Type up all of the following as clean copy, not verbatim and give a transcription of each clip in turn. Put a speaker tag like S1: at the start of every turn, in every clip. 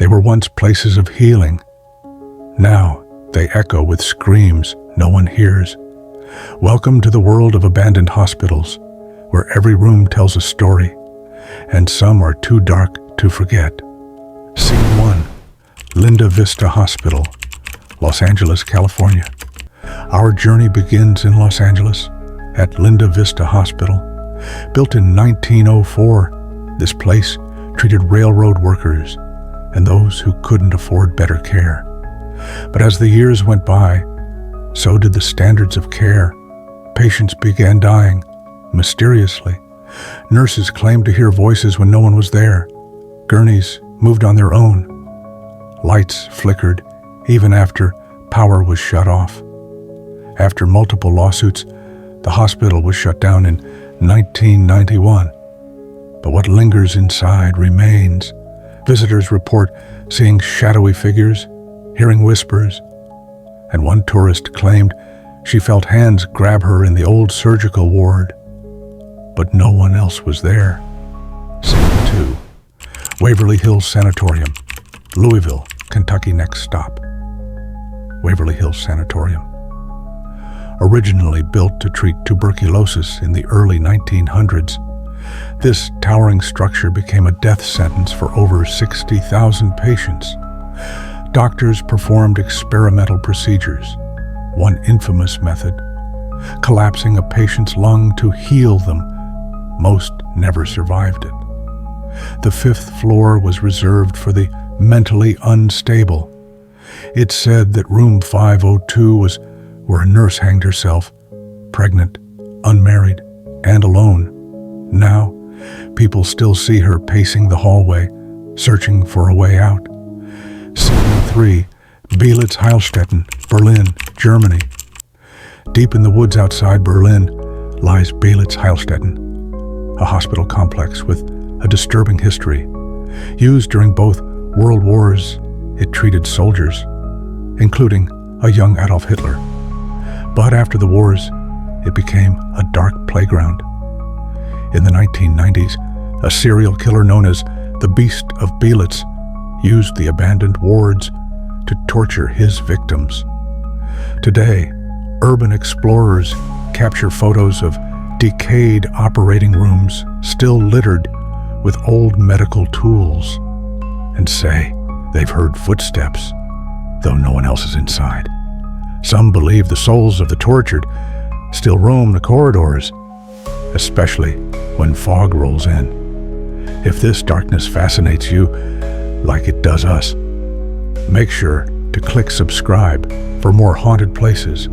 S1: were once places of healing. Now they echo with screams no one hears. Welcome to the world of abandoned hospitals, where every room tells a story, and some are too dark to forget. Scene 1. Linda Vista Hospital, Los Angeles, California. Our journey begins in Los Angeles, at Linda Vista Hospital. Built in 1904, this place treated railroad workers and those who couldn't afford better care. But as the years went by, so did the standards of care. Patients began dying, mysteriously. Nurses claimed to hear voices when no one was there. Gurneys moved on their own. Lights flickered even after power was shut off. After multiple lawsuits, the hospital was shut down in 1991. But what lingers inside remains. Visitors report seeing shadowy figures, hearing whispers, and one tourist claimed she felt hands grab her in the old surgical ward. But no one else was there. Scene 2. Waverly Hills Sanatorium, Louisville, Kentucky. Next stop. Waverly Hills Sanatorium. Originally built to treat tuberculosis in the early 1900s, this towering structure became a death sentence for over 60,000 patients. Doctors performed experimental procedures. One infamous method, collapsing a patient's lung to heal them. Most never survived it. The 5th floor was reserved for the mentally unstable. It said that room 502 was where a nurse hanged herself, pregnant, unmarried, and alone. Now, people still see her pacing the hallway, searching for a way out. Scene 3. Beelitz-Heilstätten, Berlin, Germany. Deep in the woods outside Berlin lies Beelitz-Heilstätten, a hospital complex with a disturbing history. Used during both World Wars, it treated soldiers, including a young Adolf Hitler. But after the wars, it became a dark playground. In the 1990s, a serial killer known as the Beast of Beelitz used the abandoned wards to torture his victims. Today, urban explorers capture photos of decayed operating rooms still littered with old medical tools and say they've heard footsteps, though no one else is inside. Some believe the souls of the tortured still roam the corridors, especially when fog rolls in. If this darkness fascinates you like it does us, make sure to click subscribe for more haunted places,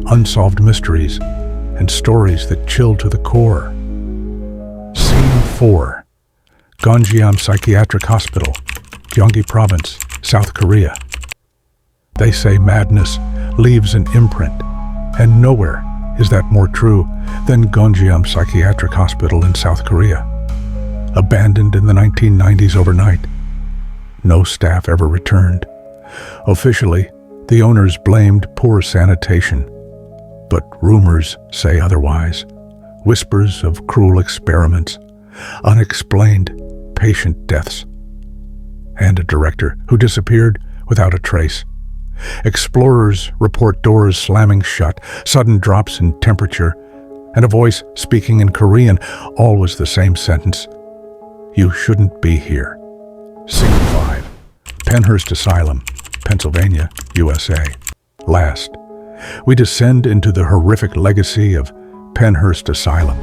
S1: unsolved mysteries, and stories that chill to the core. Scene 4. Gonjiam Psychiatric Hospital, Gyeonggi Province, South Korea. They say madness leaves an imprint, and nowhere is that more true than Gonjiam Psychiatric Hospital in South Korea. Abandoned in the 1990s overnight, no staff ever returned. Officially, the owners blamed poor sanitation, but rumors say otherwise. Whispers of cruel experiments, unexplained patient deaths, and a director who disappeared without a trace. Explorers report doors slamming shut, sudden drops in temperature, and a voice speaking in Korean, always the same sentence: "You shouldn't be here." Scene 5. Pennhurst Asylum, Pennsylvania, USA. Last, we descend into the horrific legacy of Pennhurst Asylum.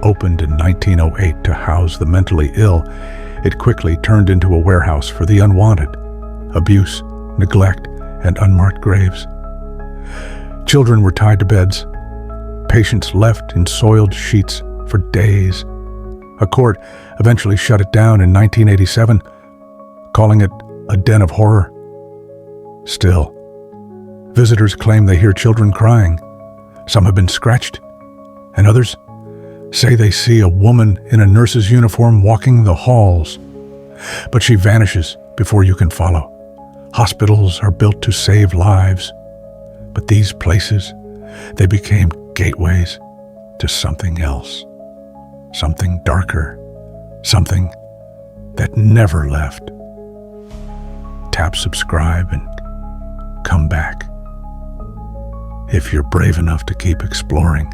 S1: Opened in 1908 to house the mentally ill, it quickly turned into a warehouse for the unwanted. Abuse, neglect, and unmarked graves. Children were tied to beds. Patients left in soiled sheets for days. A court eventually shut it down in 1987, calling it a den of horror. Still, visitors claim they hear children crying. Some have been scratched, and others say they see a woman in a nurse's uniform walking the halls. But she vanishes before you can follow. Hospitals are built to save lives, but these places, they became gateways to something else, something darker, something that never left. tap subscribe and come back. If you're brave enough to keep exploring,